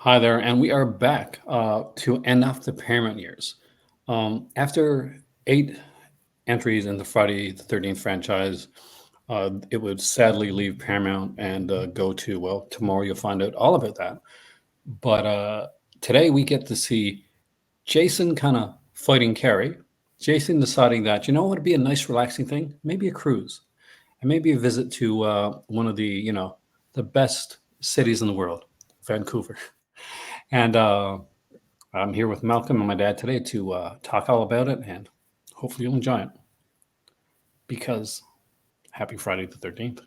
Hi there, and we are back to end off the Paramount years. After eight entries in the Friday the 13th franchise, it would sadly leave Paramount and go to, well, tomorrow you'll find out all about that. But today we get to see Jason kind of fighting Carrie. Jason deciding that, what would be a nice, relaxing thing? Maybe a cruise, and maybe a visit to one of the best cities in the world, Vancouver. And I'm here with Malcolm and my dad today to talk all about it, and hopefully you'll enjoy it because happy Friday the 13th.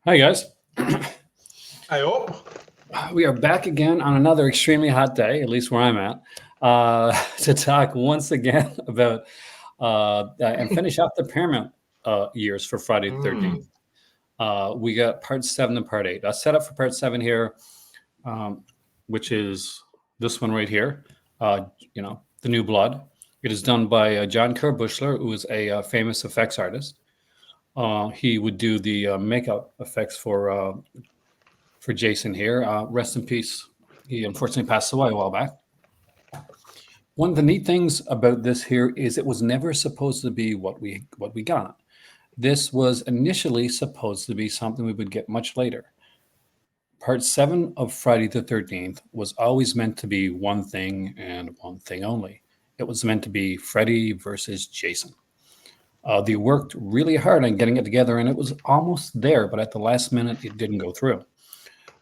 Hi, guys. I hope. We are back again on another extremely hot day, at least where I'm at, to talk once again about and finish off the Paramount years for Friday the 13th. We got part 7 and part 8. I set up for part 7 here, which is this one right here, The New Blood. It is done by John Kerr Bushler, who is a famous effects artist. He would do the makeup effects for Jason here. Rest in peace. He unfortunately passed away a while back. One of the neat things about this here is it was never supposed to be what we got. This was initially supposed to be something we would get much later. Part 7 of Friday the 13th was always meant to be one thing and one thing only. It was meant to be Freddy versus Jason. They worked really hard on getting it together, and it was almost there, but at the last minute, it didn't go through.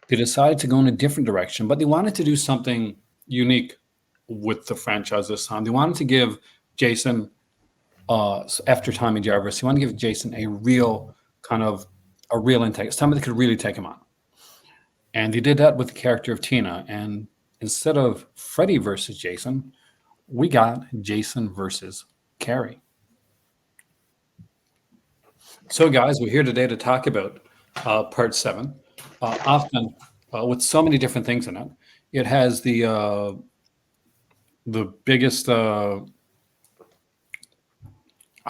They decided to go in a different direction, but they wanted to do something unique with the franchise this time. They wanted to give Jason, after Tommy Jarvis, they wanted to give Jason a real intake, somebody that could really take him on. And they did that with the character of Tina. And instead of Freddy versus Jason, we got Jason versus Carrie. So, guys, we're here today to talk about part 7. Often, with so many different things in it, it has the biggest, I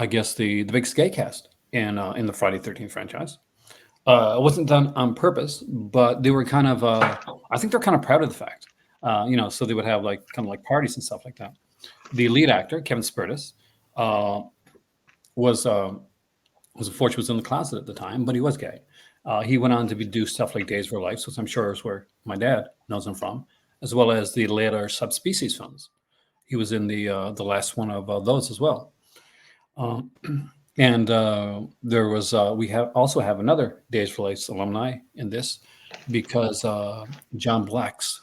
guess, the biggest gay cast in the Friday 13th franchise. It wasn't done on purpose, but they were kind of, I think they're kind of proud of the fact, so they would have kind of parties and stuff like that. The lead actor, Kevin Spirtus, was unfortunately was in the closet at the time, but he was gay. He went on to do stuff like Days of Our Life, which I'm sure is where my dad knows him from, as well as the later Subspecies films. He was in the last one of those as well. And there was we also have another Days of Our Life alumni in this because John Black's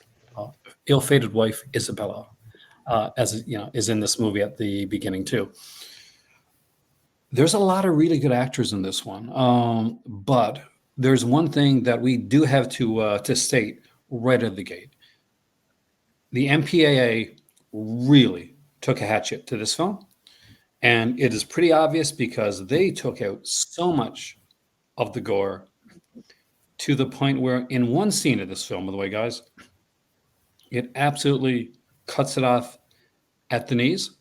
ill-fated wife Isabella, is in this movie at the beginning too. There's a lot of really good actors in this one, but there's one thing that we do have to state right at the gate. The MPAA really took a hatchet to this film, and it is pretty obvious because they took out so much of the gore to the point where in one scene of this film, by the way, guys, it absolutely cuts it off at the knees.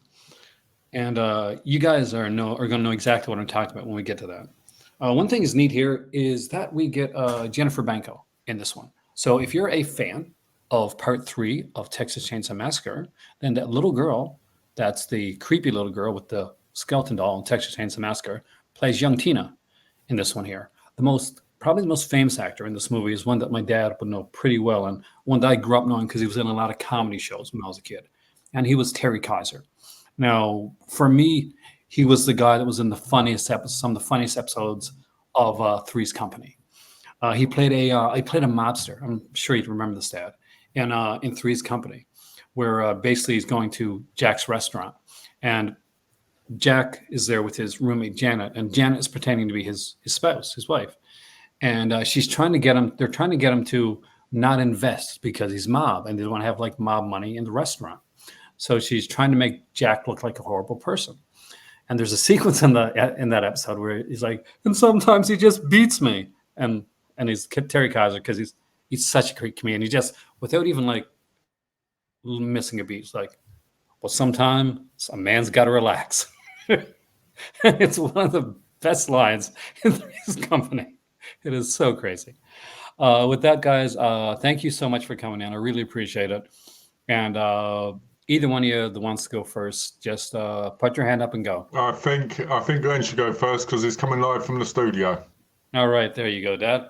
And you guys are going to know exactly what I'm talking about when we get to that. One thing is neat here is that we get Jennifer Banco in this one. So if you're a fan of part 3 of Texas Chainsaw Massacre, then that little girl, that's the creepy little girl with the skeleton doll in Texas Chainsaw Massacre, plays young Tina in this one here. Probably the most famous actor in this movie is one that my dad would know pretty well, and one that I grew up knowing because he was in a lot of comedy shows when I was a kid. And he was Terry Kaiser. Now, for me, he was the guy that was in some of the funniest episodes of Three's Company. He played a mobster. I'm sure you'd remember this, Dad. in Three's Company, where basically he's going to Jack's restaurant, and Jack is there with his roommate Janet, and Janet is pretending to be his spouse, his wife, and she's trying to get him. They're trying to get him to not invest because he's mob, and they want to have like mob money in the restaurant. So she's trying to make Jack look like a horrible person. And there's a sequence in that episode where he's like, and sometimes he just beats me, and he's Terry Kaiser because he's such a great comedian. He just, without even like missing a beat, he's like, well, sometimes a man's got to relax. It's one of the best lines in Three's Company. It is so crazy. With that, guys, thank you so much for coming in. I really appreciate it. And either one of you that wants to go first, just put your hand up and go. I think Glenn should go first because he's coming live from the studio. All right, there you go, Dad.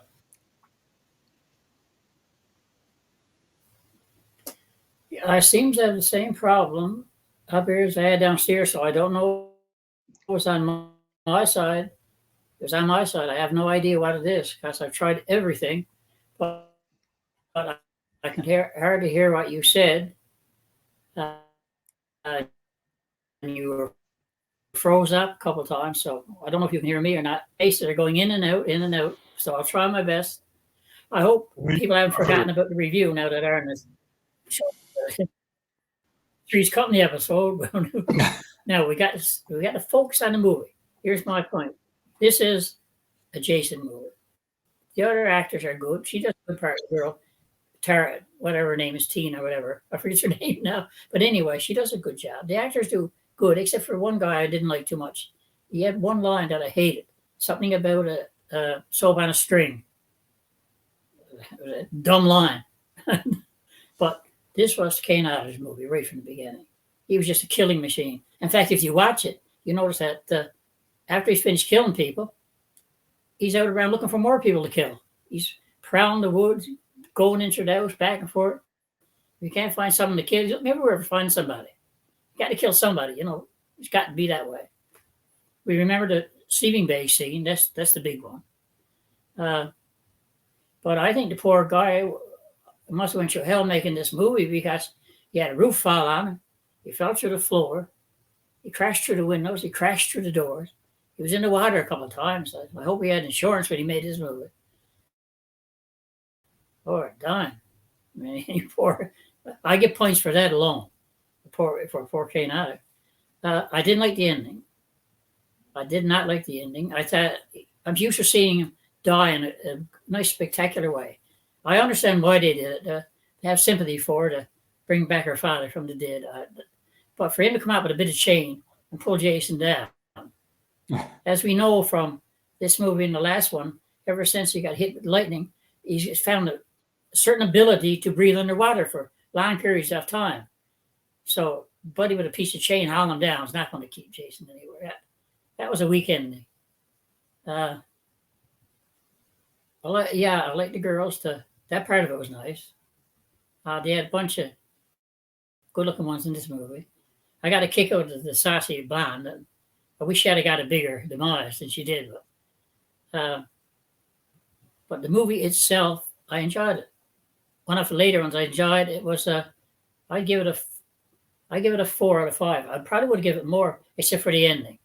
I seem to have the same problem up here as I had downstairs, so I don't know what's on my side. It was on my side. I have no idea what it is because I've tried everything, but I can hardly hear what you said. And you were froze up a couple of times, so I don't know if you can hear me or not. Faces are going in and out, so I'll try my best. I hope people haven't forgotten about the review now that Aaron is Three's Company episode. Now we got to focus on the movie. Here's my point. This is a Jason movie. The other actors are good. She does a good part of the girl. Tara, whatever her name is, Tina, whatever. I forget her name now. But anyway, she does a good job. The actors do good, except for one guy I didn't like too much. He had one line that I hated. Something about a soap on a string. It was a dumb line. But this was Kane Hodder's movie right from the beginning. He was just a killing machine. In fact, if you watch it, you notice that after he's finished killing people, he's out around looking for more people to kill. He's prowling the woods, going into the house, back and forth. If you can't find someone to kill, you'll never ever find somebody. You got to kill somebody, It's got to be that way. We remember the Sleeping Bag scene. That's the big one. But I think the poor guy must have went through hell making this movie because he had a roof fall on him. He fell through the floor. He crashed through the windows. He crashed through the doors. He was in the water a couple of times. I hope he had insurance when he made his movie. Poor dime. I mean, I get points for that alone. For poor Kane Hodder. I didn't like the ending. I did not like the ending. I thought I'm used to seeing him die in a nice, spectacular way. I understand why they did it. To have sympathy for her, to bring back her father from the dead. But for him to come out with a bit of chain and pull Jason down, as we know from this movie and the last one, ever since he got hit with lightning, he's found a certain ability to breathe underwater for long periods of time. So Buddy with a piece of chain hauling him down is not going to keep Jason anywhere. That was a weak ending. I like the girls. That part of it was nice. They had a bunch of good-looking ones in this movie. I got a kick out of the saucy blonde. I wish she had got a bigger demise than she did. But the movie itself, I enjoyed it. One of the later ones I enjoyed, it was I'd give it a 4 out of 5. I probably would give it more, except for the ending.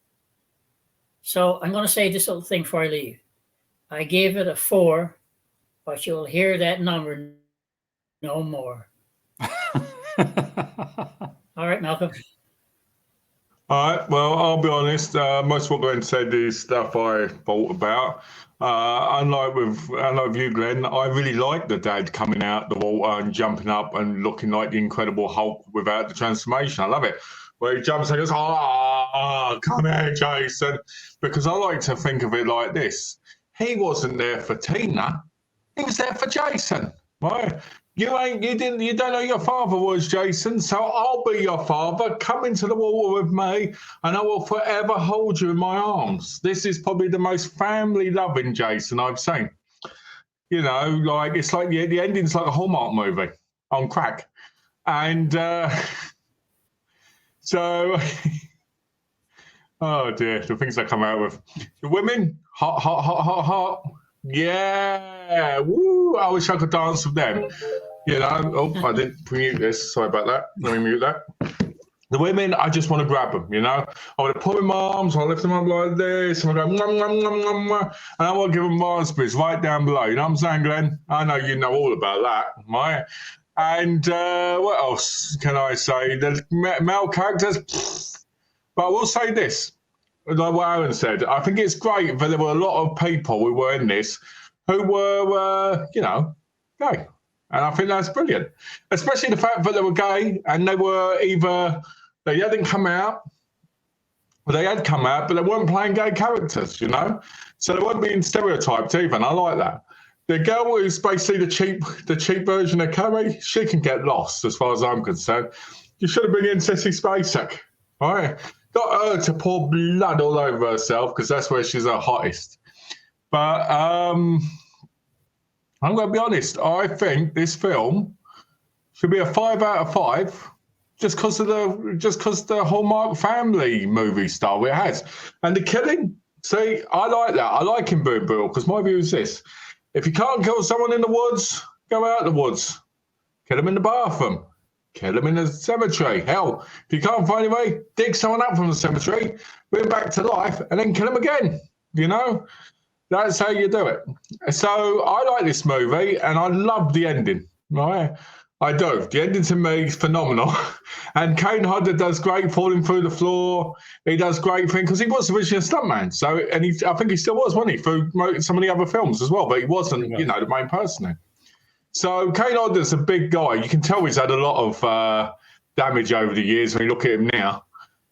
So I'm going to say this little thing before I leave. I gave it a 4, but you'll hear that number no more. All right, Malcolm. All right, well, I'll be honest. Most of what Glenn said is stuff I thought about. Unlike with you, Glenn, I really like the dad coming out the water and jumping up and looking like the Incredible Hulk without the transformation. I love it. Where he jumps and goes, come here, Jason. Because I like to think of it like this. He wasn't there for Tina. He was there for Jason, right? You don't know who your father was, Jason, so I'll be your father. Come into the water with me, and I will forever hold you in my arms. This is probably the most family-loving Jason I've seen. It's like the ending's like a Hallmark movie on crack. And so, oh dear, the things I come out with. The women, hot. Yeah, woo, I wish I could dance with them. You know, oh, I didn't mute this. Sorry about that. Let me mute that. The women, I just want to grab them, you know. I want to put them in my arms, I lift them up like this, and I go, mwah, mwah, mwah, mwah, mwah, and I want to give them raspberries right down below. You know what I'm saying, Glenn? I know you know all about that, right? And what else can I say? The male characters, but I will say this, like what Aaron said, I think it's great that there were a lot of people who were in this who were, you know, gay. And I think that's brilliant, especially the fact that they were gay and they were either, they hadn't come out, or they had come out, but they weren't playing gay characters, you know? So they weren't being stereotyped either, and I like that. The girl who's basically the cheap version of Carrie, she can get lost as far as I'm concerned. You should have been in Sissy Spacek, all right? Got her to pour blood all over herself because that's where she's her hottest. But I'm going to be honest. I think this film should be a 5 out of 5, just because the Hallmark family movie style it has, and the killing. See, I like that. I like him being brutal because my view is this: if you can't kill someone in the woods, go out the woods. Kill them in the bathroom. Kill them in the cemetery. Hell, if you can't find a way, dig someone up from the cemetery, bring them back to life, and then kill them again. You know. That's how you do it. So I like this movie, and I love the ending. Right, I do. The ending to me is phenomenal, and Kane Hodder does great falling through the floor. He does great thing because he was originally a stuntman. So, and I think he still was, wasn't he, through some of the other films as well. But he wasn't, you know, the main person there. So Kane Hodder's a big guy. You can tell he's had a lot of damage over the years when you look at him now.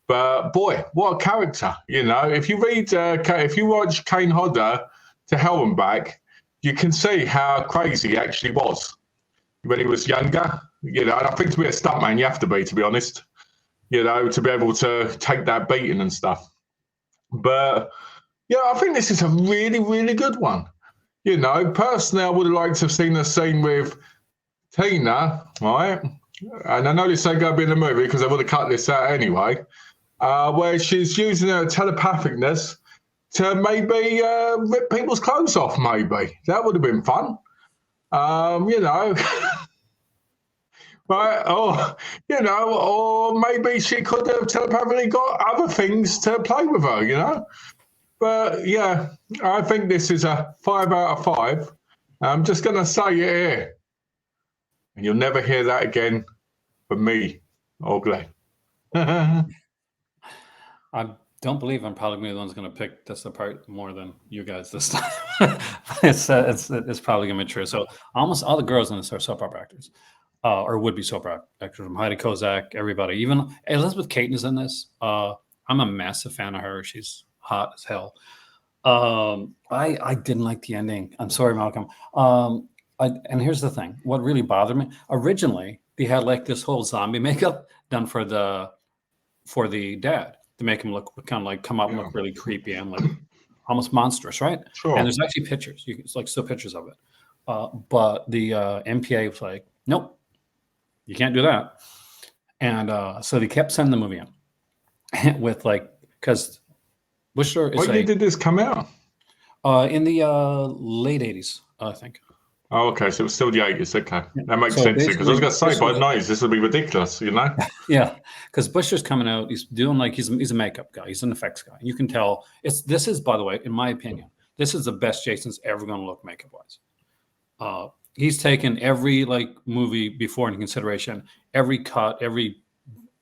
But boy, what a character! You know, if you read, if you watch Kane Hodder to Hell and Back, you can see how crazy he actually was when he was younger. You know, and I think to be a stuntman, you have to be honest. You know, to be able to take that beating and stuff. But yeah, I think this is a really, really good one. You know, personally, I would have liked to have seen a scene with Tina, right? And I know this ain't going to be in the movie because they would have cut this out anyway. Where she's using her telepathicness to maybe rip people's clothes off, maybe. That would have been fun. You know. Right, or, you know, or maybe she could have telepathically got other things to play with her, you know. But, yeah, I think this is a 5 out of 5. I'm just going to say it here. And you'll never hear that again from me or Glenn. I don't believe I'm probably the one who's going to pick this apart more than you guys this time. It's probably going to be true. So almost all the girls in this are soap opera actors, or would be soap opera actors, from Heidi Kozak, everybody. Even Elizabeth Caton is in this. I'm a massive fan of her. She's hot as hell. I didn't like the ending. I'm sorry, Malcolm. And here's the thing. What really bothered me, originally, they had like this whole zombie makeup done for the dad, to make him look kind of like come up and look really creepy and like almost monstrous, right? Sure. And there's actually pictures. It's like still pictures of it. But the MPA was like, nope, you can't do that. And so they kept sending the movie in with like, because Bushler is When did this come out? in the late 80s, I think. Oh, okay. So it was still the 80s. Okay. That makes So sense. Because I was going to say, basically- by the 90s, this would be ridiculous, you know? Yeah, because Bushler's coming out. He's doing like he's a makeup guy. He's an effects guy. You can tell. This is, by the way, in my opinion, this is the best Jason's ever going to look makeup wise. He's taken every like movie before into consideration, every cut, every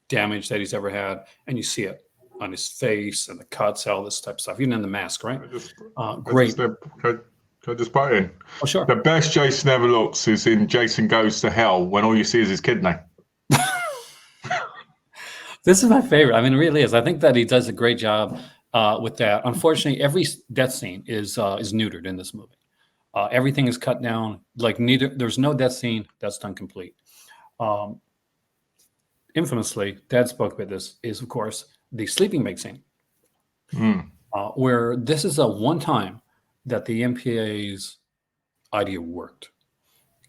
damage that he's ever had, and you see it on his face and the cuts, all this type of stuff, even in the mask, right? Great. Can I just butt in? Oh, sure. The best Jason ever looks is in Jason Goes to Hell when all you see is his kidney. This is my favorite. I mean, it really is. I think that he does a great job with that. Unfortunately, every death scene is neutered in this movie. Everything is cut down. Like there's no death scene that's done complete. Infamously, Dad spoke about this. Is of course the sleeping bag scene, where this is a one time that the MPA's idea worked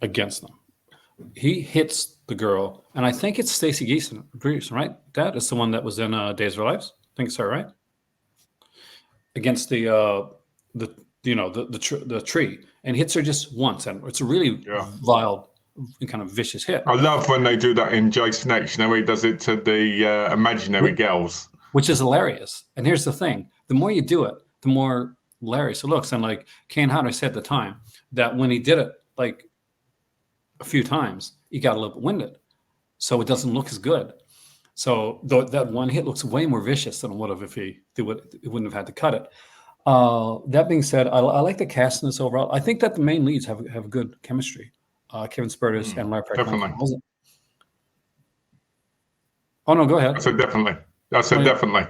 against them. He hits the girl, and I think it's Stacey Gleason, right? That is the one that was in Days of Our Lives. I think it's her, right? Against the tree, and hits her just once, and it's a really vile kind of vicious hit. I love when they do that in Jason X. You know, where he does it to the imaginary girls, which is hilarious. And here's the thing: the more you do it, the more hilarious it looks. And like Kane Hodder said at the time, that when he did it like a few times, he got a little bit winded, so it doesn't look as good. So that one hit looks way more vicious than it would have if he wouldn't have had to cut it. That being said, I like the cast in this overall. I think that the main leads have good chemistry. Kevin Spirtus and Lara definitely. Oh no, go ahead. I said definitely. Definitely.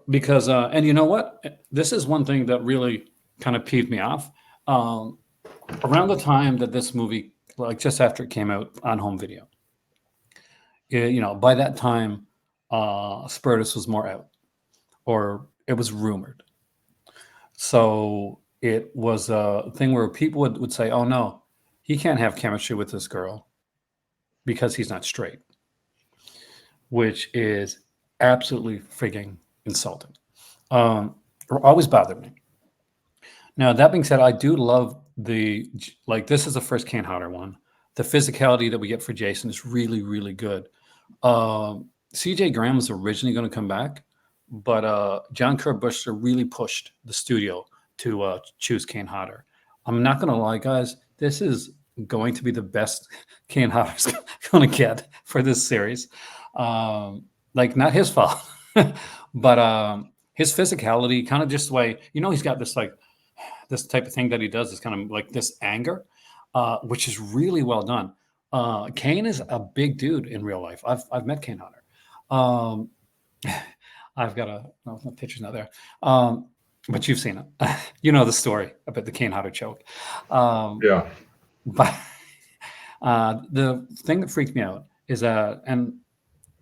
Because and you know what? This is one thing that really kind of peeved me off. Around the time that this movie, like just after it came out on home video, by that time, Spirtus was more out, or it was rumored. So it was a thing where people would say, "Oh no, he can't have chemistry with this girl because he's not straight," which is absolutely frigging insulting. Always bothered me. Now, that being said, I do love this is the first Kane Hodder one. The physicality that we get for Jason is really, really good. C.J. Graham was originally going to come back, but John Kerr-Bushler really pushed the studio to choose Kane Hodder. I'm not going to lie, guys. This is going to be the best Kane Hodder's going to get for this series. Not his fault, but his physicality, kind of just the way, he's got this this type of thing that he does is kind of like this anger, which is really well done. Kane is a big dude in real life. I've met Kane Hodder. I've got no picture's not there, but you've seen it. You know the story about the Kane Hodder choke. Yeah. But the thing that freaked me out is that, and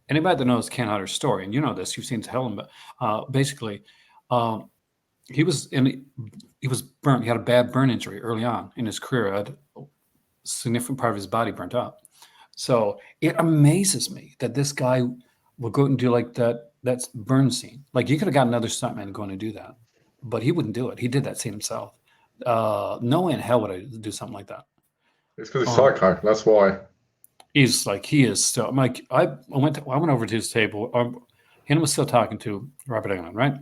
anybody that knows Kane Hodder's story, and you know this, you've seen Helen, but basically, he was burnt. He had a bad burn injury early on in his career. Had a significant part of his body burnt up. So it amazes me that this guy will go out and do like that's burn scene. Like, you could have got another stuntman going to do that, but he wouldn't do it. He did that scene himself. No way in hell would I do something like that. It's because he's psycho. That's why. He is still. I'm like, I went over to his table. Hannah was still talking to Robert Englund, right?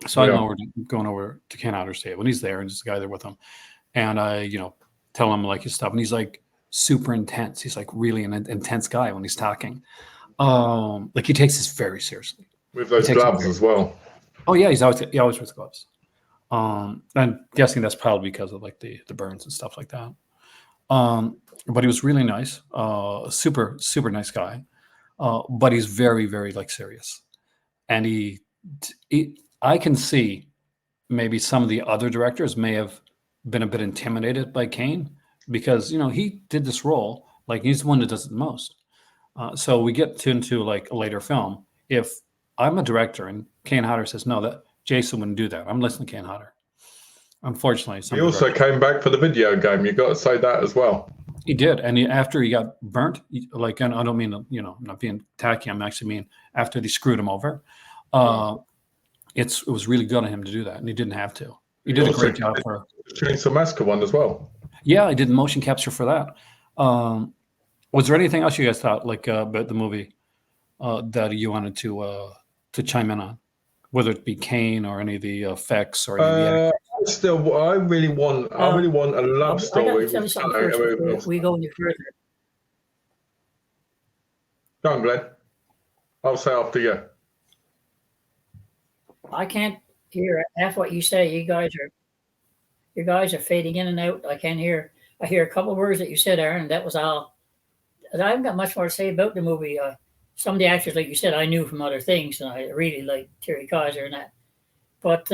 So I know we're going over to Kane Hodder's table, and he's there, and there's a guy there with him. And I, tell him like his stuff, and he's like super intense. He's like really an intense guy when he's talking. Like, he takes this very seriously. With those gloves as well. Oh yeah, he always wears gloves. I'm guessing that's probably because of like the burns and stuff like that. But he was really nice, super, super nice guy. But he's very, very like serious. And I can see maybe some of the other directors may have been a bit intimidated by Kane because, he did this role, like he's the one that does it the most. So we get into like a later film. If I'm a director and Kane Hodder says, no, that Jason wouldn't do that, I'm listening to Kane Hodder. Unfortunately, he also came back for the video game. You got to say that as well. He did, and after he got burnt, and I don't mean I'm not being tacky. I'm actually mean after they screwed him over. It was really good of him to do that, and he didn't have to. He did a great job for Chainsaw Massacre one as well. Yeah, I did motion capture for that. Was there anything else you guys thought about the movie that you wanted to chime in on, whether it be Kane or any of the effects or any of the actors? I really want a love story. I got to tell you something first before we go any further. Go on, Glenn. I'll say after you. I can't hear half what you say. You guys are fading in and out. I can't hear. I hear a couple of words that you said, Aaron, and that was all. I haven't got much more to say about the movie. Some of the actors, like you said, I knew from other things, and I really like Terry Kaiser and that. But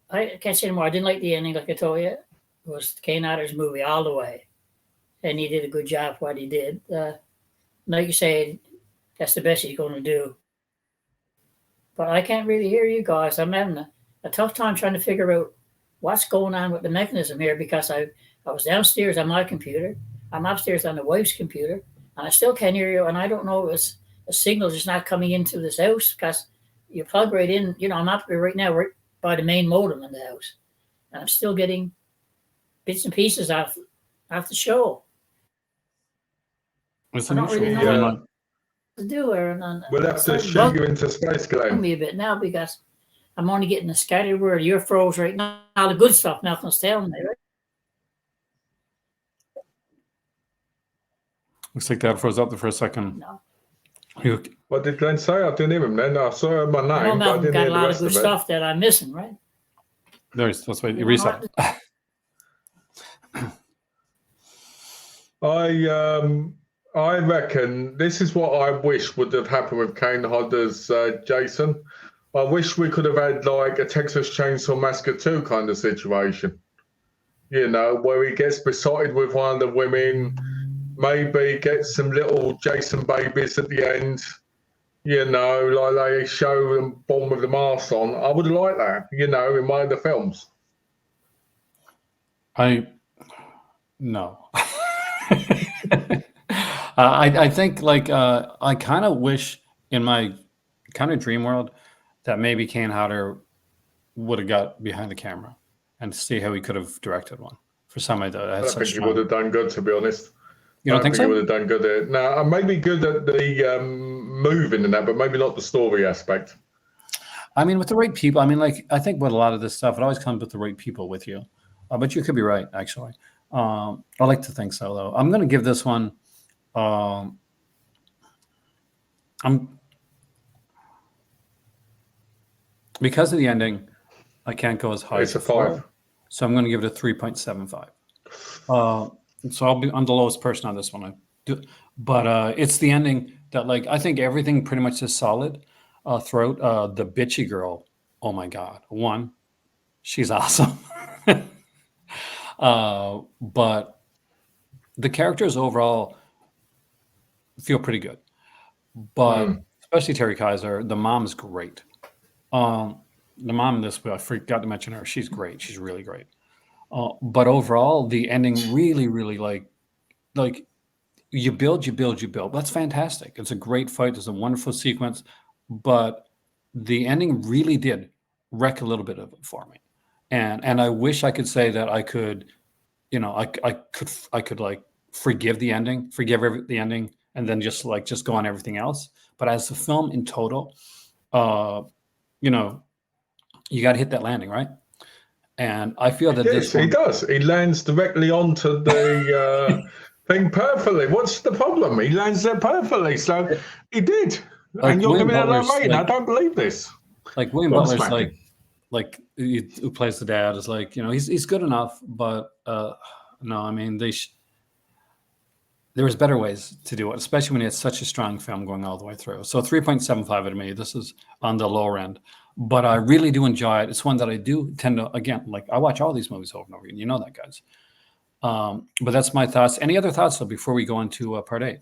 I can't say anymore. I didn't like the ending, like I told you. It was Kane Hodder's movie all the way, and he did a good job what he did. Like you say, that's the best he's going to do. But I can't really hear you guys. I'm having a tough time trying to figure out what's going on with the mechanism here because I was downstairs on my computer. I'm upstairs on the wife's computer, and I still can't hear you. And I don't know if it's a signal just not coming into this house because you plug right in. I'm up right now right by the main modem in the house, and I'm still getting bits and pieces off the show. It's I don't really know Yeah. what to do, Aaron. And We'll have it's to starting shoot you into space, to bug Glenn. me a bit now because I'm only getting the scattered word. You're froze right now. All the good stuff, nothing's telling me, right? Looks like that froze up there for a second. No. You- What did Glenn say? I didn't hear him then. I saw my I know name, but I Malcolm didn't got hear a the lot of rest good of it. stuff that I'm missing, right? That's why you You reset. I reckon this is what I wish would have happened with Kane Hodder's Jason. I wish we could have had like a Texas Chainsaw Massacre 2 kind of situation. You know, where he gets besotted with one of the women, maybe gets some little Jason babies at the end. You know, like they show them born with the mask on. I would like that, you know, in one of the films. No. I think like I kind of wish in my kind of dream world that maybe Kane Hodder would have got behind the camera and see how he could have directed one for somebody that I had don't such think he strong. would have done good, to be honest. You don't think he would so? have done good at it. Now, maybe good at the moving and that, but maybe not the story aspect. I mean, with the right people. I mean, like I think with a lot of this stuff, it always comes with the right people with you. But you could be right, actually. I like to think so, though. I'm going to give this one. I'm because of the ending. I can't go as high It's as a 5. so I'm going to give it a 3.75. So I'm the lowest person on this one. But it's the ending that like I think everything pretty much is solid throughout. The bitchy girl, oh my god, one, she's awesome. But the characters overall feel pretty good. But especially Terry Kaiser, the mom's great. The mom in this, I forgot to mention her. She's great. She's really great. But overall, the ending really, really like you build. That's fantastic. It's a great fight. It's a wonderful sequence, but the ending really did wreck a little bit of it for me. And I wish I could say that I could, I could like forgive the ending, the ending, and then just go on everything else. But as the film in total, you know, you got to hit that landing, right? And I feel that Yes, he does. He lands directly onto the thing perfectly. What's the problem? He lands there perfectly. So he did. Like and you're William giving it a low Butler's, rating. I don't believe this. like William Bomb Butler's smacking. who plays the dad is like, he's good enough, but no, I mean there was better ways to do it, especially when you had such a strong film going all the way through. So 3.75 out of me. This is on the lower end, but I really do enjoy it. It's one that I do tend to, again, like I watch all these movies over and over again. You know that, guys. But that's my thoughts. Any other thoughts though before we go into part 8?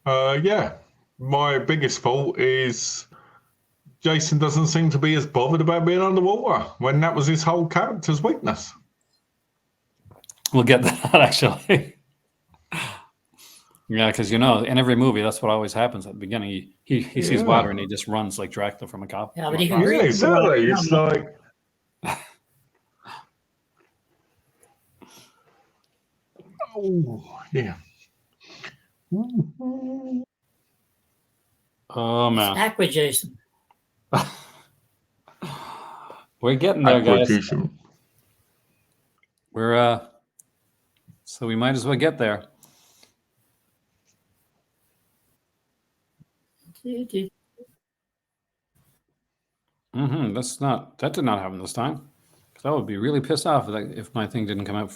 Yeah. My biggest fault is Jason doesn't seem to be as bothered about being underwater when that was his whole character's weakness. We'll get that actually. Yeah, because in every movie, that's what always happens at the beginning. He sees water and he just runs like Dracula from a cop. Yeah, but he can breathe. Exactly. It's like. Oh, yeah. Oh man, Act with Jason. we're getting there, guys. Acquisition. We're so we might as well get there. That did not happen this time. I would be really pissed off if my thing didn't come out.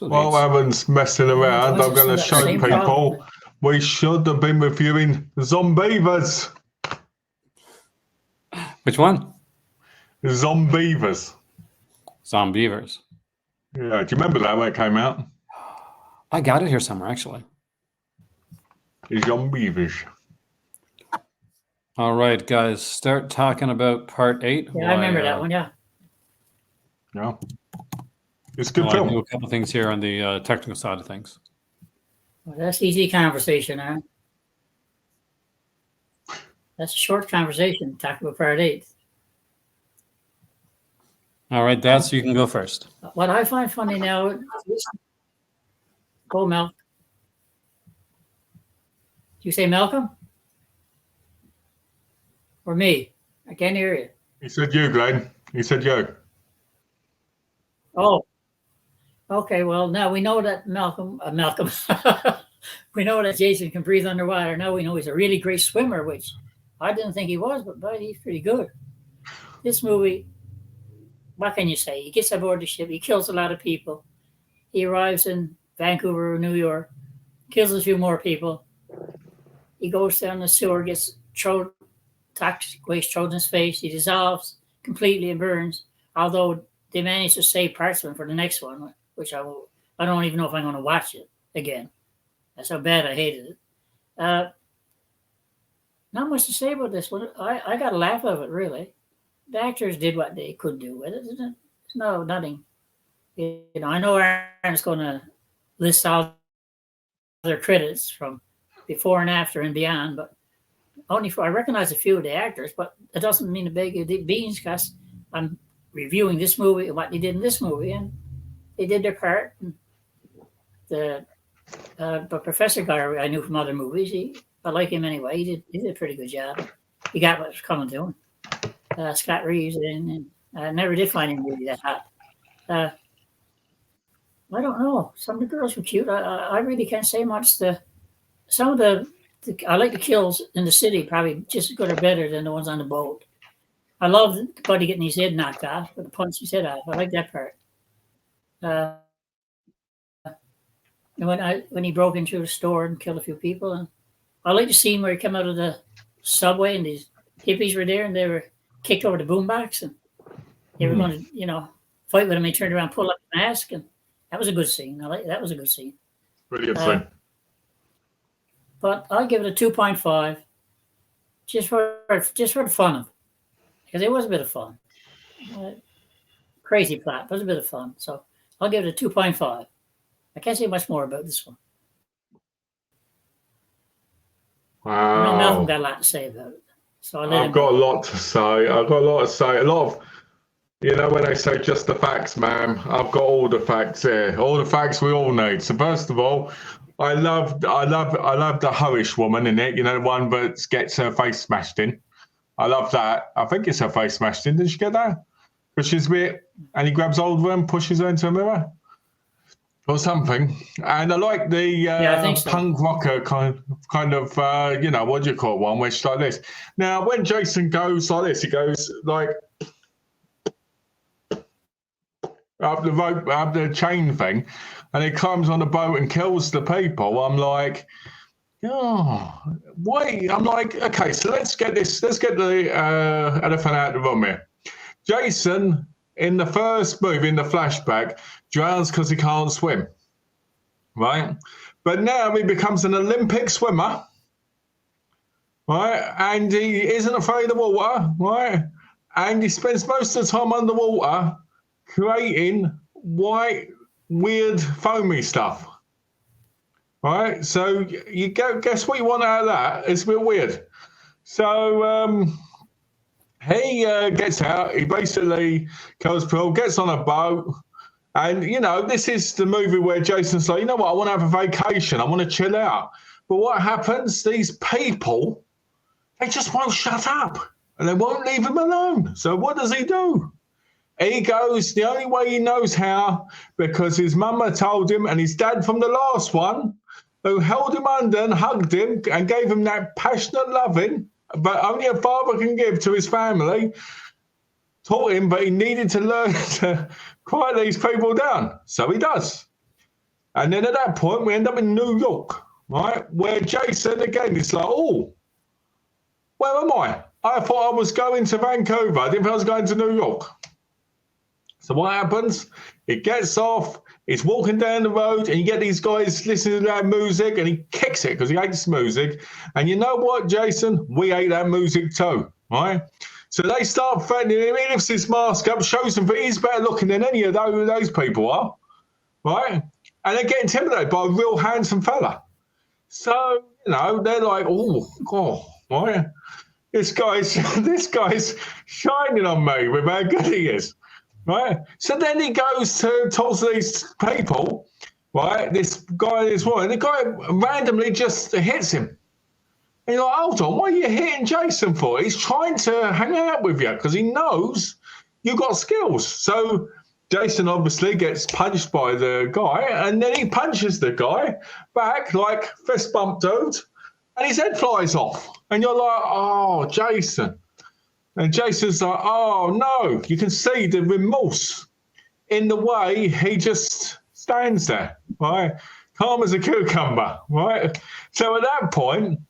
While Evan's messing around, I'm going to show people we should have been reviewing Zombievers. Which one? Zombievers. Zombievers. Yeah, do you remember that when it came out? I got it here somewhere, actually. Zombievers. All right, guys, start talking about part 8. Yeah, I remember that one. Yeah. Yeah. It's a good film. I do a couple things here on the technical side of things. Well, that's easy conversation, huh? That's a short conversation. Talk about part 8. All right, Dad, so you can go first. What I find funny now, Oh, Malcolm. Did you say Malcolm? Or me? I can't hear you. He said you, Glenn. He said you. Oh, okay. Well, now we know that Malcolm, we know that Jason can breathe underwater. Now we know he's a really great swimmer, which I didn't think he was, but he's pretty good. This movie, what can you say? He gets aboard the ship. He kills a lot of people. He arrives in Vancouver or New York, kills a few more people. He goes down the sewer, gets toxic waste thrown in his face. He dissolves completely and burns. Although they managed to save parts of him for the next one, which I don't even know if I'm going to watch it again. That's how bad I hated it. Not much to say about this one. I got a laugh of it, really. The actors did what they could do with it. It's nothing. You know, I know Aaron's going to list all their credits from before and after and beyond, but I recognize a few of the actors, but it doesn't mean a big beans because I'm reviewing this movie and what they did in this movie, and they did their part. And but Professor Gar, I knew from other movies. I like him anyway. He did a pretty good job. He got what was coming to him. Scott Reeves, and I never did find him really that hot. I don't know. Some of the girls were cute. I really can't say much. Some of the I like the kills in the city probably just as good or better than the ones on the boat. I love the buddy getting his head knocked off with a punch his head off. I like that part. And when he broke into the store and killed a few people, and I like the scene where he came out of the subway and these hippies were there and they were kicked over the boombox and they were going to, fight with him. He turned around, pulled up the mask, and that was a good scene. That was a good scene. Brilliant scene. But I'll give it a 2.5, just for the fun of it, because it was a bit of fun. Crazy plot, but it was a bit of fun. So I'll give it a 2.5. I can't say much more about this one. Wow. I know Malcolm got a lot to say about it. So I've got a lot to say. A lot of, when they say just the facts, ma'am, I've got all the facts here. All the facts we all need. So first of all, I love the Horish woman in it. The one that gets her face smashed in. I love that. I think it's her face smashed in. Did you get that? Because she's weird, and he grabs hold of her and pushes her into a mirror. Or something, and I like the I think so. Punk rocker kind of what do you call it, one which like this. Now, when Jason goes like this, he goes like up the rope, up the chain thing, and he climbs on the boat and kills the people. I'm like, oh, wait. I'm like, okay, so let's get the elephant out of the room here. Jason, in the first movie, in the flashback, drowns because he can't swim, right? But now he becomes an Olympic swimmer, right? And he isn't afraid of water, right? And he spends most of the time underwater creating white, weird, foamy stuff, right? So you guess what you want out of that? It's a bit weird. So he gets out. He basically kills people, gets on a boat. And, this is the movie where Jason's like, you know what, I want to have a vacation. I want to chill out. But what happens? These people, they just won't shut up. And they won't leave him alone. So what does he do? He goes, the only way he knows how, because his mama told him, and his dad from the last one, who held him under and hugged him and gave him that passionate loving, but only a father can give to his family, taught him, but he needed to learn to quiet these people down. So he does. And then at that point, we end up in New York, right? Where Jason, again, is like, oh, where am I? I thought I was going to Vancouver. I didn't think I was going to New York. So what happens? He gets off, he's walking down the road, and you get these guys listening to that music, and he kicks it because he hates music. And you know what, Jason? We hate that music too, right? So they start threatening him. He lifts his mask up, shows them that he's better looking than any of those people are, right? And they get intimidated by a real handsome fella. So, they're like, oh, God, right? This guy's shining on me with how good he is, right? So then he goes to talk to these people, right? This guy is what? And the guy randomly just hits him. And you're like, hold on, what are you hitting Jason for? He's trying to hang out with you because he knows you've got skills. So Jason obviously gets punched by the guy, and then he punches the guy back like fist bump dude, and his head flies off. And you're like, oh, Jason. And Jason's like, oh, no. You can see the remorse in the way he just stands there, right? Calm as a cucumber, right? So at that point,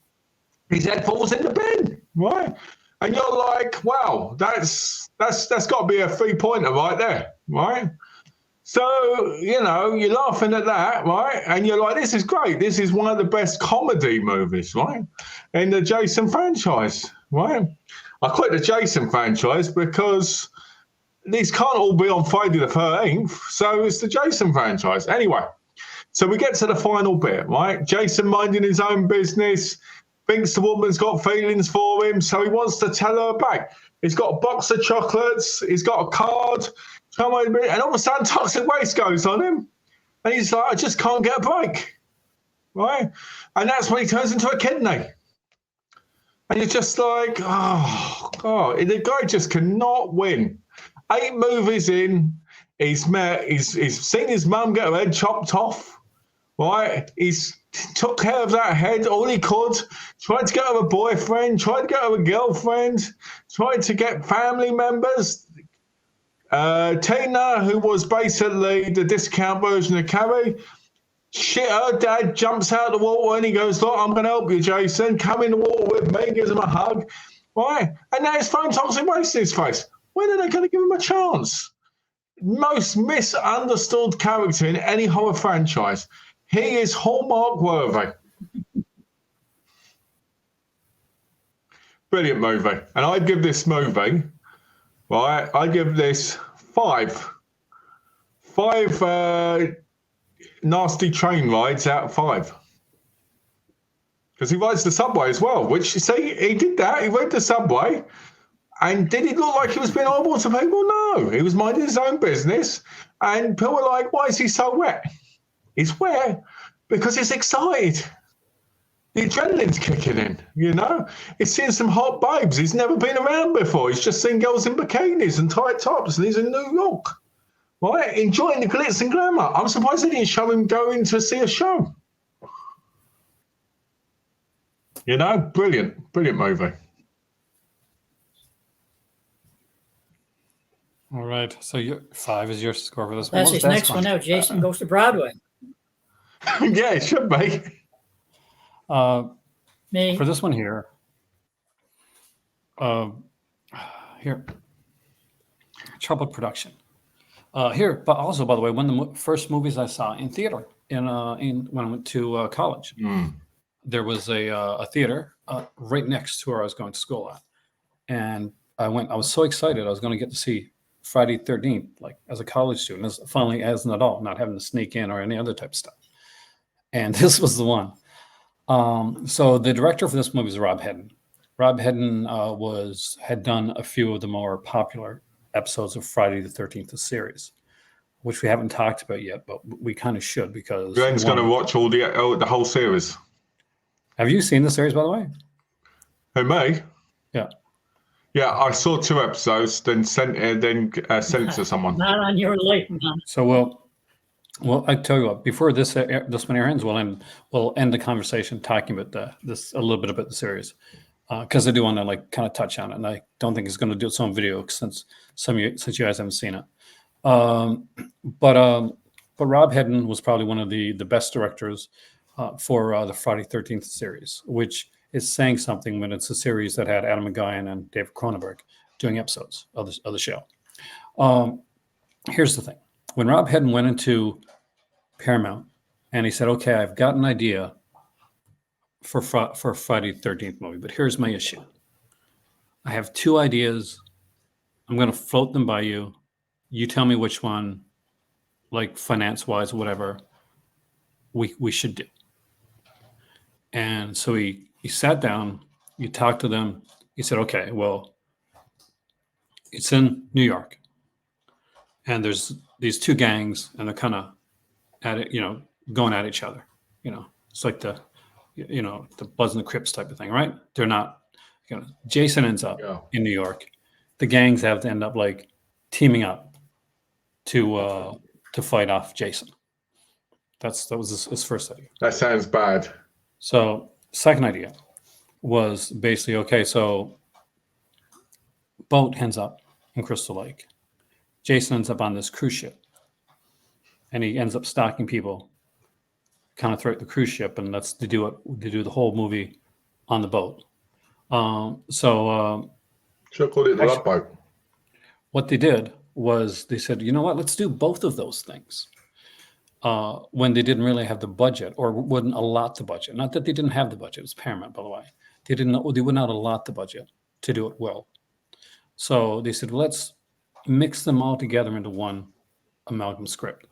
his head falls in the bin, right? And you're like, wow, that's got to be a 3-pointer right there, right? So, you're laughing at that, right? And you're like, this is great. This is one of the best comedy movies, right? In the Jason franchise, right? I quit the Jason franchise because these can't all be on Friday the 13th. So it's the Jason franchise. Anyway, so we get to the final bit, right? Jason minding his own business, thinks the woman's got feelings for him, so he wants to tell her back. He's got a box of chocolates, he's got a card, and all of a sudden toxic waste goes on him. And he's like, I just can't get a break, right? And that's when he turns into a kidney. And you're just like, oh, God, the guy just cannot win. 8 movies in, he's seen his mum get her head chopped off, right? He's took care of that head all he could, tried to get her a boyfriend, tried to get her a girlfriend, tried to get family members. Tina, who was basically the discount version of Carrie, shit, her dad jumps out of the water and he goes, look, I'm going to help you, Jason. Come in the water with me, gives him a hug. Right? And now he's throwing toxic waste in his face. When are they going to give him a chance? Most misunderstood character in any horror franchise. He is Hallmark worthy. Brilliant movie. And I'd give this movie, right, I give this 5 nasty train rides out of 5. Because he rides the subway as well, which, see, he did that. He rode the subway. And did he look like he was being horrible to people? No. He was minding his own business. And people were like, why is he so wet? He's wet because he's excited. The adrenaline's kicking in, He's seeing some hot babes he's never been around before. He's just seen girls in bikinis and tight tops, and he's in New York, right? Enjoying the glitz and glamour. I'm surprised they didn't show him going to see a show. Brilliant movie. All right. So 5 is your score for this one. That's his next one out. Jason Goes to Broadway. Yeah, it should be. Me. For this one here, troubled production. But also, by the way, one of the first movies I saw in theater when I went to college, there was a theater right next to where I was going to school at, and I was so excited. I was going to get to see Friday 13th, like as a college student, finally as an adult, not having to sneak in or any other type of stuff. And this was the one. So the director for this movie is Rob Hedden. Rob Hedden had done a few of the more popular episodes of Friday the 13th, the series, which we haven't talked about yet, but we kind of should because Glenn's going to watch all the whole series. Have you seen the series, by the way? Who, me? Yeah. Yeah, I saw 2 episodes, then sent it to someone. Not on your life, man. So well, I tell you what. Before this one ends, we'll end the conversation talking about a little bit about the series, because I do want to kind of touch on it, and I don't think it's going to do its own video since you guys haven't seen it. But Rob Hedden was probably one of the best directors for the Friday 13th series, which is saying something when it's a series that had Adam McGuyan and David Cronenberg doing episodes of the show. Here's the thing. When Rob Hedden went into Paramount and he said, okay, I've got an idea for Friday the 13th movie, but here's my issue. I have 2 ideas. I'm going to float them by you. You tell me which one, like finance-wise, whatever, we should do. And so he sat down, he talked to them. He said, okay, well, it's in New York. And there's these 2 gangs, and they're kind of at it, going at each other. It's like the Bloods and the Crips type of thing, right? They're not. Jason ends up in New York. The gangs have to end up like teaming up to fight off Jason. That was his first idea. That sounds bad. So second idea was basically, okay, so boat ends up in Crystal Lake. Jason ends up on this cruise ship, and he ends up stalking people kind of throughout the cruise ship, and that's to do the whole movie on the boat. Should have called it the Love Boat. What they did was they said, you know what, let's do both of those things. When they didn't really have the budget, or wouldn't allot the budget. Not that they didn't have the budget; it was Paramount, by the way. They would not allot the budget to do it well. So they said, well, let's mix them all together into one amalgam script.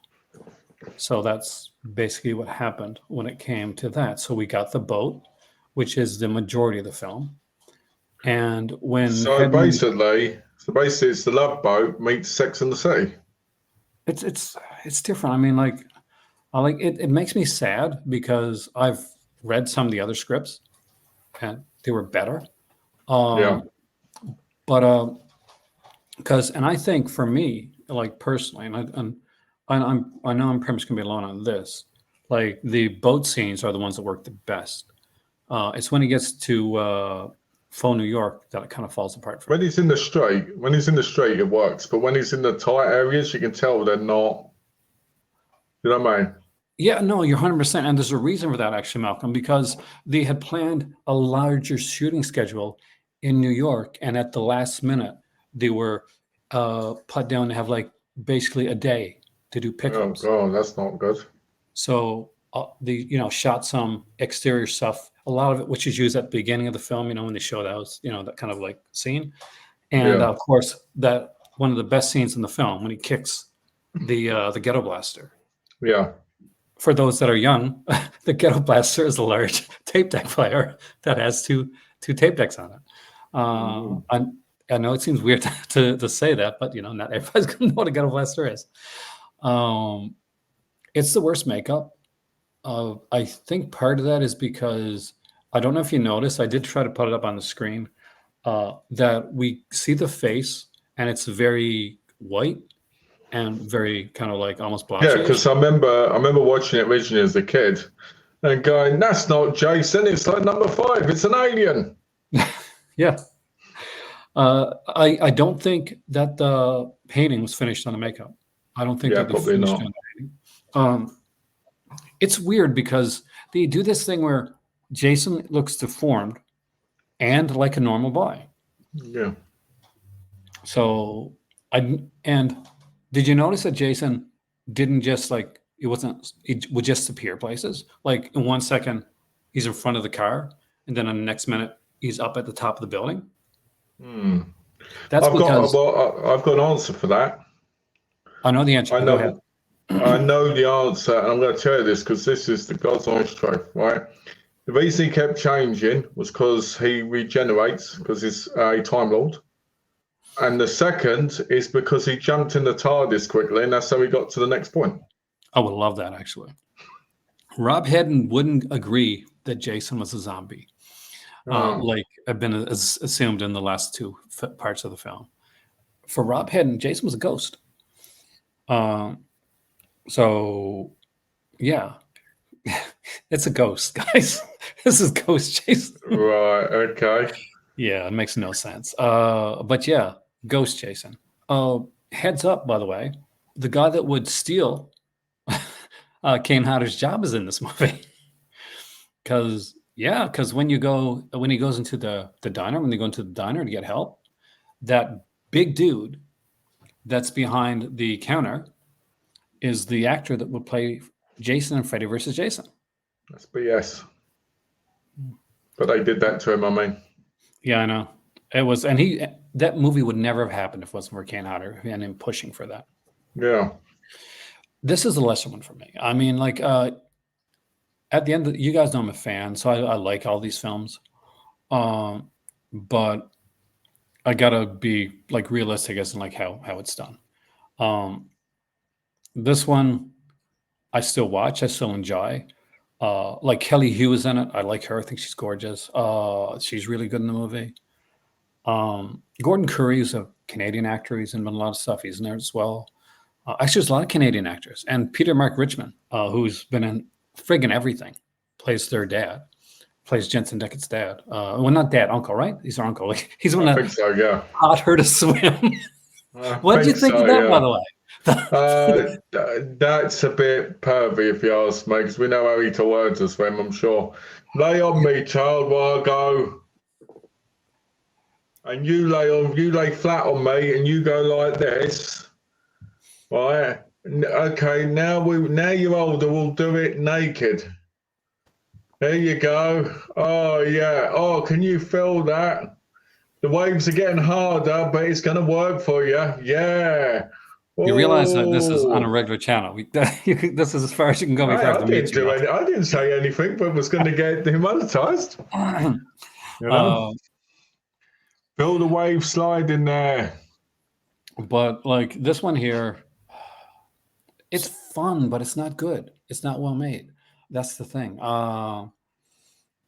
So that's basically what happened when it came to that. So we got the boat, which is the majority of the film. And when basically it's the Love Boat meets Sex and the City. It's different. I mean, like, I like it. It makes me sad because I've read some of the other scripts, and they were better. But and I think for me, like personally, and I know I'm pretty much gonna be alone on this. Like the boat scenes are the ones that work the best. It's when he gets to faux New York that it kind of falls apart. When he's in the street, it works. But when he's in the tight areas, you can tell they're not. You know what I mean? Yeah, no, you're 100%. And there's a reason for that, actually, Malcolm, because they had planned a larger shooting schedule in New York. And at the last minute, they were put down to have like basically a day to do pickups. Oh, God, that's not good. So they, shot some exterior stuff, a lot of it, which is used at the beginning of the film, when they show that, that kind of like scene. And of course, that one of the best scenes in the film when he kicks the ghetto blaster. Yeah. For those that are young, the ghetto blaster is a large tape deck player that has two tape decks on it. I know it seems weird to say that, but not everybody's gonna know what a ghetto blaster is. It's the worst makeup. I think part of that is because I don't know if you noticed. I did try to put it up on the screen that we see the face and it's very white and very kind of like almost blotchy. Yeah, because I remember watching it originally as a kid and going, "That's not Jason. It's like number 5. It's an alien." Yeah. I don't think that the painting was finished on the makeup. I don't think that they probably finished not. on the painting. It's weird because they do this thing where Jason looks deformed and like a normal boy. Yeah. So did you notice that Jason didn't just like it would just appear places? Like in 1 second he's in front of the car, and then in the next minute he's up at the top of the building. That's because I've got an answer for that. I know the answer. Go ahead. I know the answer, and I'm going to tell you this because this is the God's honest truth, right? The reason he kept changing was because he regenerates, because he's a Time Lord. And the second is because he jumped in the TARDIS quickly, and that's how he got to the next point. I would love that, actually. Rob Hedden wouldn't agree that Jason was a zombie, like had been assumed in the last two parts of the film. For Rob Hedden, Jason was a ghost. So, yeah, it's a ghost, guys. This is Ghost Jason. Right, okay. Yeah, it makes no sense. But yeah, Ghost Jason. Heads up, by the way, the guy that would steal Kane Hodder's job is in this movie. Because when he goes into the diner, when they go into the diner to get help, that big dude that's behind the counter is the actor that would play Jason in Freddy vs. Jason. That's BS. But they did that to him, I mean. Yeah, I know. It was, that movie would never have happened if it wasn't for Kane Hodder and him pushing for that. Yeah. This is the lesser one for me. I mean, like, at the end, you guys know I'm a fan, so I like all these films. But I gotta be like realistic as in like how it's done. This one, I still watch. I still enjoy. Like Kelly Hughes in it. I like her. I think she's gorgeous. She's really good in the movie. Gordon Curry is a Canadian actor. He's in a lot of stuff. He's in there as well. Actually, there's a lot of Canadian actors. And Peter Mark Richmond, who's been in friggin' everything, plays their dad. Plays Jensen Deckett's dad. Well, not dad, uncle, right? He's our uncle. Like, he's the one I that think so, yeah. taught her to swim. I What did you think of that, by the way? That's a bit pervy, if you ask me, because we know how he taught her to swim, I'm sure. Lay on me, child, while I go. And you lay flat on me, and you go like this. Right? Okay, now you're older, we'll do it naked. There you go. Oh, yeah. Oh, can you feel that? The waves are getting harder, but it's going to work for you. Yeah. You realize that this is on a Oh. regular channel. This is as far as you can go before I have to mute you. I didn't say anything, but was going to get demonetized. You know? Feel the wave slide in there. But like this one here, it's fun, but it's not good. It's not well made. That's the thing.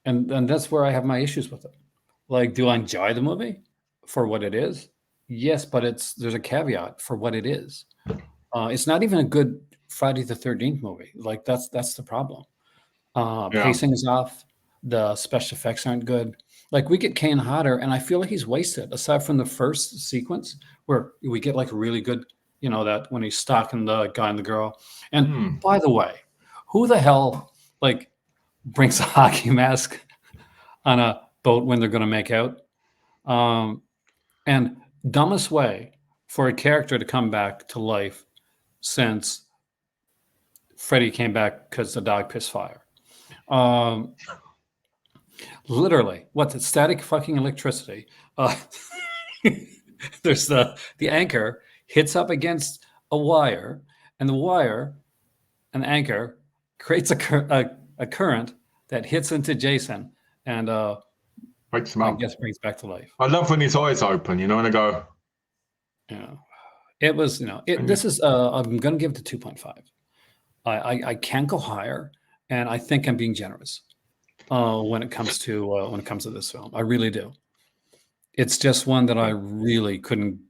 And that's where I have my issues with it. Like, do I enjoy the movie for what it is? Yes, but there's a caveat for what it is. It's not even a good Friday the 13th movie. Like that's the problem. Pacing is off. The special effects aren't good. Like we get Kane Hodder, and I feel like he's wasted. Aside from the first sequence where we get like really good, that when he's stalking the guy and the girl. And by the way, who the hell like brings a hockey mask on a boat when they're going to make out? And dumbest way for a character to come back to life since Freddy came back because the dog pissed fire. Literally, what's it? Static fucking electricity. There's the anchor hits up against a wire, and the wire, an anchor, creates a current that hits into Jason and wakes him I up. guess brings back to life. I love when his eyes open, and I go. It was, this is, I'm going to give it to 2.5. I can't go higher, and I think I'm being generous when it comes to this film. I really do. It's just one that I really couldn't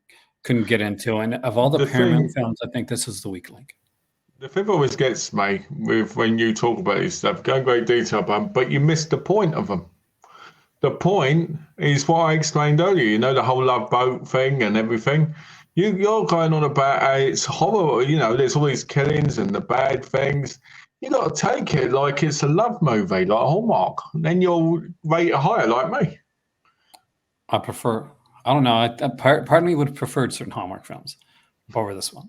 get into, and of all the Paramount films, I think this is the weak link. The thing always gets me with when you talk about this stuff, go in great detail, but you miss the point of them. The point is what I explained earlier, the whole love boat thing and everything. You're going on about how it's horrible, there's all these killings and the bad things. You got to take it like it's a love movie, like Hallmark. And then you'll rate it higher, like me. I don't know. Part of me would have preferred certain Hallmark films over this one.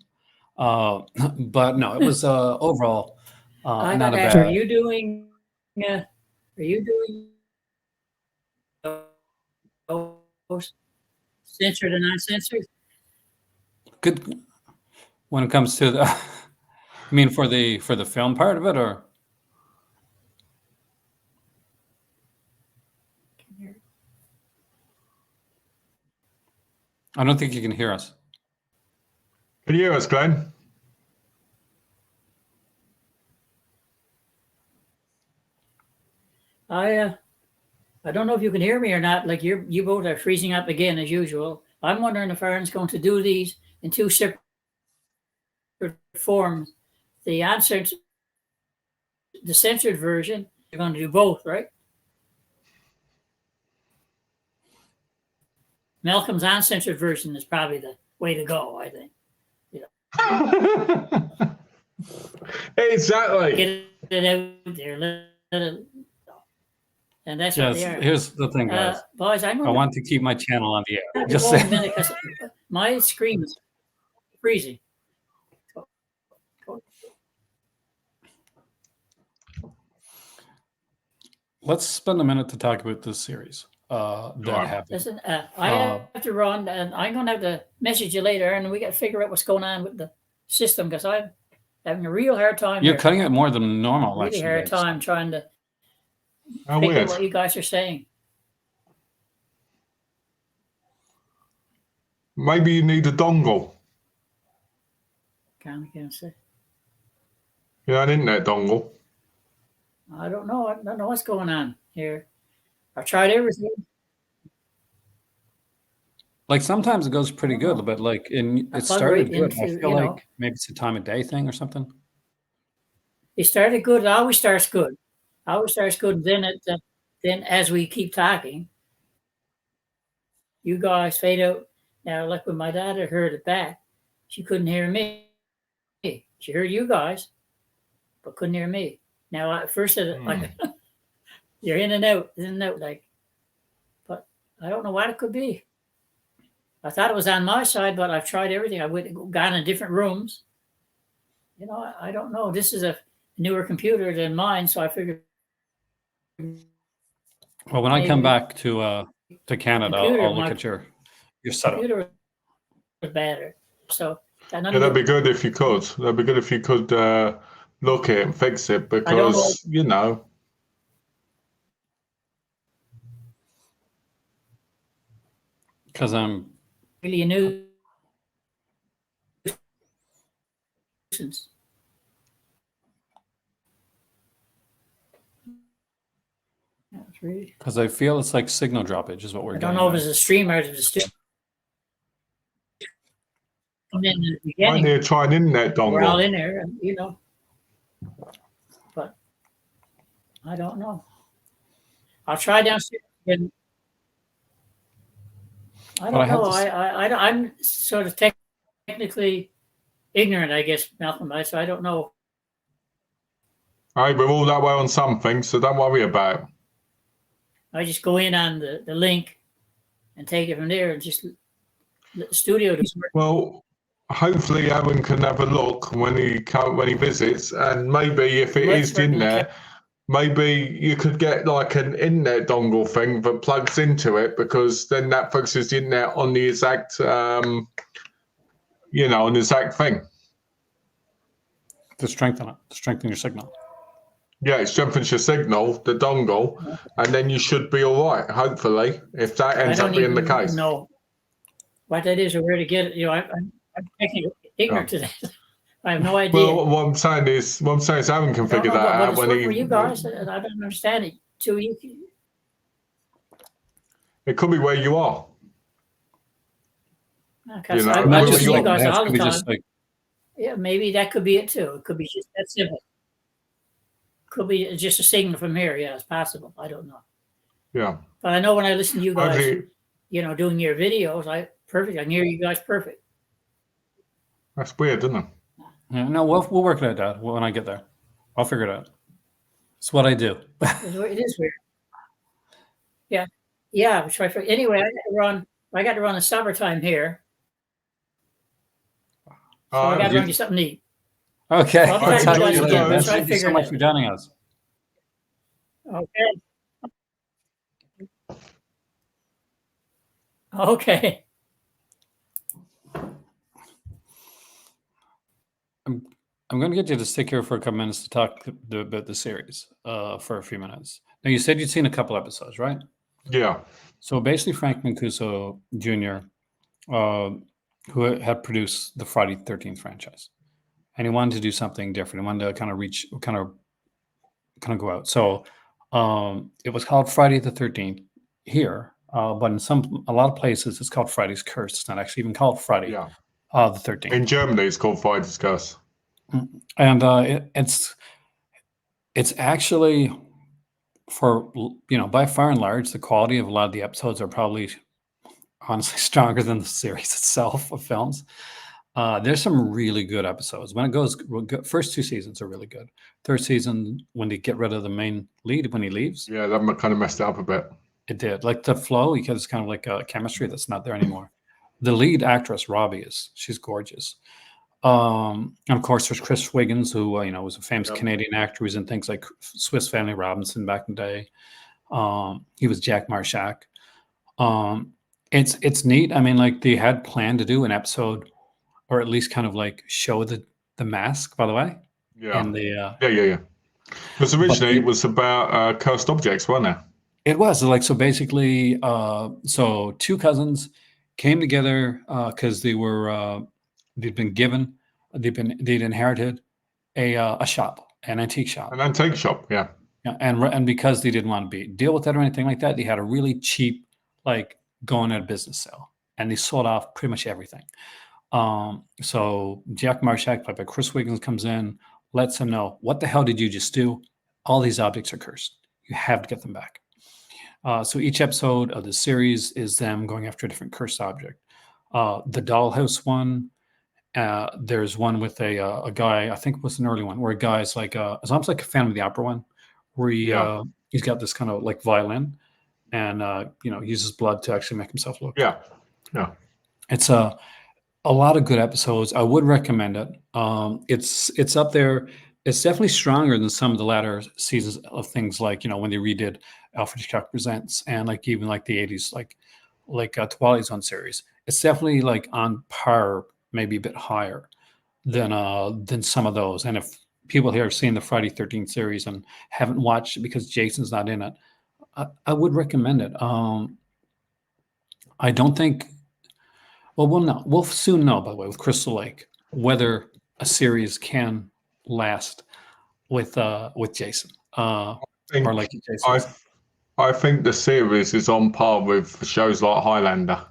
But no, it was overall not a bad. Are you doing censored and uncensored? Good when it comes to the. I mean, for the film part of it, or I don't think you can hear us. Can you hear us, Glenn? I don't know if you can hear me or not. Like you both are freezing up again as usual. I'm wondering if Aaron's going to do these in two separate forms. The censored version, you're going to do both, right? Malcolm's uncensored version is probably the way to go, I think. Exactly. Get it out there. And that's what they are. Here's the thing, guys. Boys, I want to keep my channel on the air. Just a minute, because my screen is freezing. Let's spend a minute to talk about this series that happened. Listen, I have to run, and I'm going to have to message you later, and we got to figure out what's going on with the system, because I'm having a real hard time. You're cutting it more than normal. Really hard time trying to How figure weird. out what you guys are saying. Maybe you need a dongle. Can't say. You know, an internet dongle. I don't know. I don't know what's going on here. I tried everything. Like sometimes it goes pretty I don't good, know. but like I it plug right started good. I into, feel like maybe it's a time of day thing or something. it started good. It always starts good. Always starts good. Then as we keep talking, you guys fade out. Now, like when my daughter heard it back, she couldn't hear me. She heard you guys, but couldn't hear me. Now, at first, like you're in and out, like. But I don't know what it could be. I thought it was on my side, but I've tried everything. Gone in different rooms. You know, I don't know. This is a newer computer than mine, so I figured. Well, when I come Maybe back to Canada, I'll look at your setup. computer was better. So got Yeah, nothing that'd to be good if you could. That'd be good if you could look at it and fix it I don't know. because, you know, Because I'm Really a nuisance. That's really. because I feel it's like signal droppage is what we're I getting. don't know if at. it's a stream or if it's still. Come in the why don't beginning. you try an internet We're all dongle? in there, and, you know. But I don't know. I'll try downstairs. And I But I don't have know. to s- I'm sort of technically ignorant, I guess, Malcolm. So I don't know. Hey, we're all that way on some things, so don't worry about it. I just go in on the link and take it from there and just let the studio do some work. Well, hopefully Aaron can have a look when he visits, and maybe if it Let's is work in on the there, maybe you could get like an internet dongle thing that plugs into it, because then that focuses the internet on the exact, on the exact thing. to strengthen your signal. Yeah, it strengthens your signal, the dongle, and then you should be all right. Hopefully, if that I ends up don't being the even case. know what that is or where to get it. You know, I'm technically ignorant to that. I have no idea. Well, what I'm saying is Aaron can I don't figure know, that but out it's when working he. for you guys. I don't understand it. So you, It could be where you are. because You know, I not listen just to you like guys That's all gonna the be time. just like Yeah, maybe that could be it too. It could be just that simple. Could be just a signal from here. Yeah, it's possible. I don't know. Yeah. But I know when I listen to you guys, Hopefully, doing your videos, I can hear you guys perfect. that's weird, isn't it? yeah, no, we'll work it out when I get there. I'll figure it out. It's what I do. It is weird. Yeah. Yeah. Anyway, I got to run the summertime here. So I got to run you something neat. Okay. Well, I'll Talk to enjoy you your later, time. man. Try to Thank you figure so it much out. for joining us. Okay. Okay. I'm going to get you to stick here for a couple minutes to talk about the series for a few minutes. Now, you said you'd seen a couple episodes, right? Yeah. So basically, Frank Mancuso Jr., who had produced the Friday the 13th franchise, and he wanted to do something different. He wanted to kind of go out. So it was called Friday the 13th here, but in a lot of places, it's called Friday's Curse. It's not actually even called Friday Yeah. the 13th. In Germany, it's called Friday's Curse. And it's actually, for by far and large, the quality of a lot of the episodes are probably honestly stronger than the series itself of films. There's some really good episodes. When it goes, first two seasons are really good. Third season, when they get rid of the main lead when he leaves, Yeah, that kind of messed it up a bit. it did. Like the flow, because it's kind of like a chemistry that's not there anymore. The lead actress, Robbie, she's gorgeous. And of course, there's Chris Wiggins, who was a famous Canadian actor. He was in things like Swiss Family Robinson back in the day. He was Jack Marshak. It's neat. I mean, like they had planned to do an episode, or at least kind of like show the mask. By the way, Yeah. and the Yeah. Because originally it was about cursed objects, wasn't it? it was like, so basically, so two cousins came together because they'd inherited a shop, an antique shop. An antique shop, yeah. Yeah, and because they didn't want to deal with that or anything like that, they had a really cheap, like, going out of business sale, and they sold off pretty much everything. So Jack Marshak, played by Chris Wiggins, comes in, lets him know, what the hell did you just do? All these objects are cursed. You have to get them back. So each episode of the series is them going after a different cursed object. The dollhouse one, there's one with a guy, I think it was an early one, where a guy's like, it's almost like a Phantom of the Opera one, where he's got this kind of like violin, and uses blood to actually make himself look. Yeah. It's a lot of good episodes. I would recommend it. It's up there. It's definitely stronger than some of the latter seasons of things like, when they redid Alfred Hitchcock Presents, and like even like the 80s, like Twilight Zone series. It's definitely like on par, maybe a bit higher than some of those. And if people here have seen the Friday 13th series and haven't watched it because Jason's not in it, I would recommend it. I don't think. Well, we'll know. We'll soon know, by the way, with Crystal Lake, whether a series can last with Jason, or like Jason. I think the series is on par with shows like Highlander.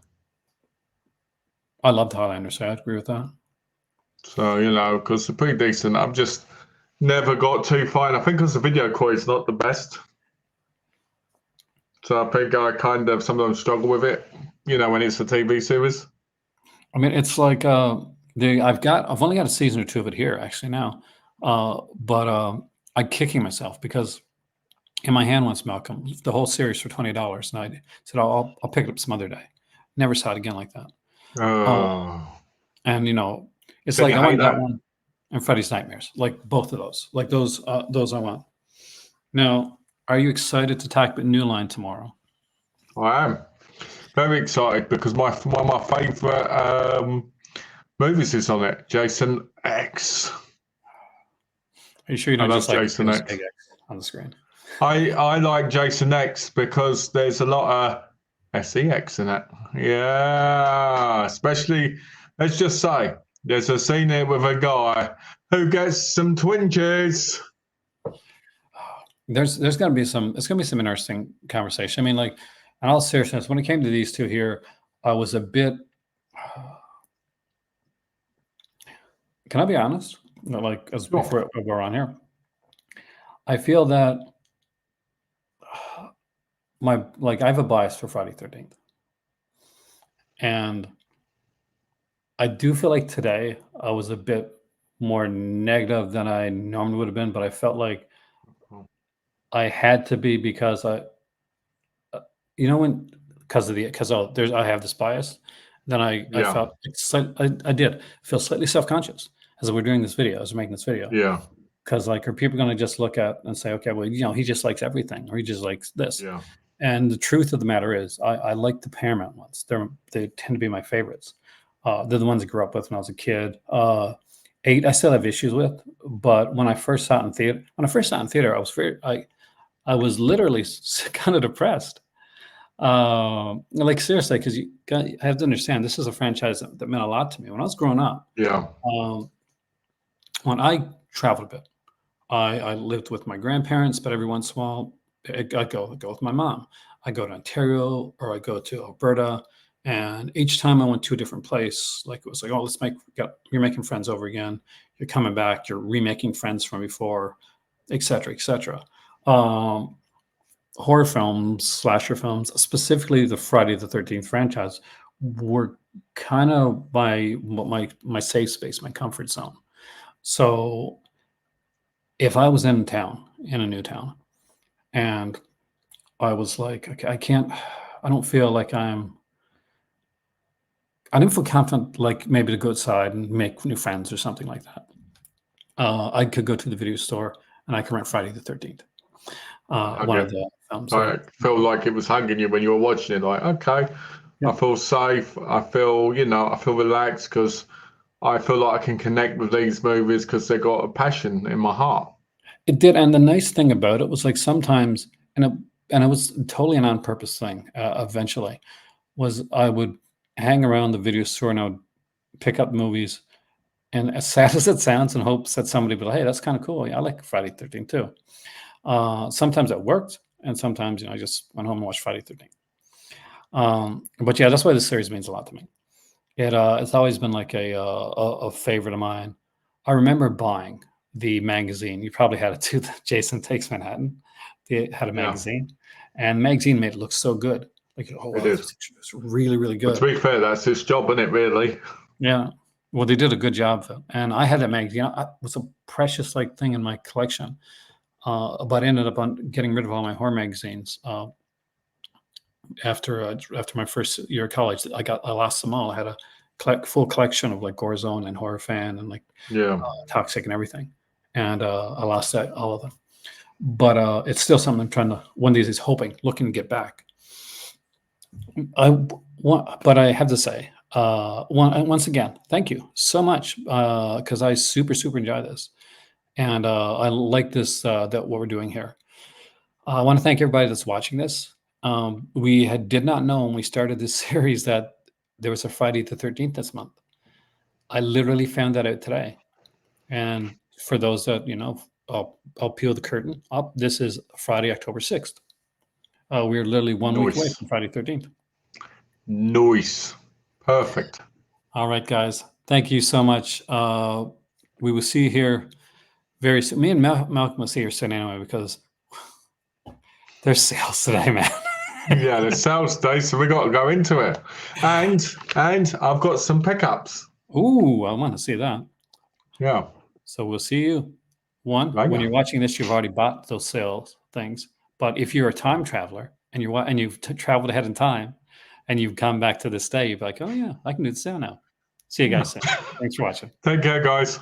I loved Highlander, so I agree with that. So because they're pretty decent. I've just never got too far. And I think because the video quality is not the best, so I think I kind of sometimes struggle with it. When it's a TV series. I mean, it's like I've only got a season or two of it here actually now, but I'm kicking myself because in my hand once Malcolm the whole series for $20, and I said I'll pick it up some other day. Never saw it again like that. And it's like I want that one and Freddy's Nightmares, like both of those, like those I want. Now, are you excited to talk about New Line tomorrow? I am very excited because one of my favorite movies is on it, Jason X. Are you sure you don't just like Jason X on the screen? I like Jason X because there's a lot of sex in it. Yeah, especially, let's just say, there's a scene here with a guy who gets some twinges. There's going to be some interesting conversation. I mean, like, in all seriousness, when it came to these two here, I was a bit. Can I be honest? Like, before we're on here, I feel that I have a bias for Friday 13th, and I do feel like today I was a bit more negative than I normally would have been, but I felt like I had to be because I have this bias. Then I felt I did feel slightly self-conscious as we're doing this video, as we're making this video. Yeah. Because are people going to just look at and say, okay, well, he just likes everything, or he just likes this. Yeah. And the truth of the matter is, I like the Paramount ones. They tend to be my favorites. They're the ones I grew up with when I was a kid. 8, I still have issues with, but when I first saw it in theater, I was literally kind of depressed. Like seriously, because I have to understand, this is a franchise that meant a lot to me when I was growing up. Yeah. When I traveled a bit, I lived with my grandparents, but every once in a while, I go with my mom. I go to Ontario or I go to Alberta, and each time I went to a different place, like it was like, oh, you're making friends over again. You're coming back. You're remaking friends from before, et cetera, et cetera. Horror films, slasher films, specifically the Friday the 13th franchise, were kind of my safe space, my comfort zone. So if I was in a new town, and I was like, okay, I don't feel like I didn't feel confident, like maybe to go outside and make new friends or something like that. I could go to the video store and I could rent Friday the 13th. One of the films. I felt like it was hugging you when you were watching it. Like, okay, yeah. I feel safe. I feel, I feel relaxed because I feel like I can connect with these movies because they got a passion in my heart. It did, and the nice thing about it was like sometimes, and it was totally an on-purpose thing. Eventually, was I would hang around the video store and I would pick up movies, And as sad as it sounds, in hopes that somebody will be like, hey, that's kind of cool. Yeah, I like Friday 13th too. Sometimes it worked, and sometimes, I just went home and watched Friday 13th. But yeah, that's why this series means a lot to me. It's always been like a favorite of mine. I remember buying the magazine. You probably had it too. Jason Takes Manhattan. They had a magazine, and the magazine made it look so good. Like, oh, wow, it's really, really good. But to be fair, that's his job, isn't it? Really. Yeah. Well, they did a good job, though. And I had that magazine. It was a precious thing in my collection. But I ended up getting rid of all my horror magazines after my first year of college. I lost them all. I had a full collection of like Gore Zone and Horror Fan and Toxic and everything. And I lost all of them. But it's still something I'm trying to, one of these days, looking to get back. But I have to say, once again, thank you so much, because I super enjoy this, and I like this that what we're doing here. I want to thank everybody that's watching this. We did not know when we started this series that there was a Friday the 13th this month. I literally found that out today, and for those that I'll peel the curtain up. This is Friday, October 6th. We're literally 1 week away from Friday 13th. Nice. Perfect. All right, guys. Thank you so much. We will see you here very soon. Me and Malcolm will see you soon anyway, because there's sales today, man. Yeah, there's sales day, so we got to go into it. And I've got some pickups. Ooh, I want to see that. Yeah. So we'll see you. When you're watching this, you've already bought those sales things. But if you're a time traveler and you've traveled ahead in time, and you've come back to this day, you'll be like, oh yeah, I can do the sale now. See you guys soon. Thanks for watching. Take care, guys.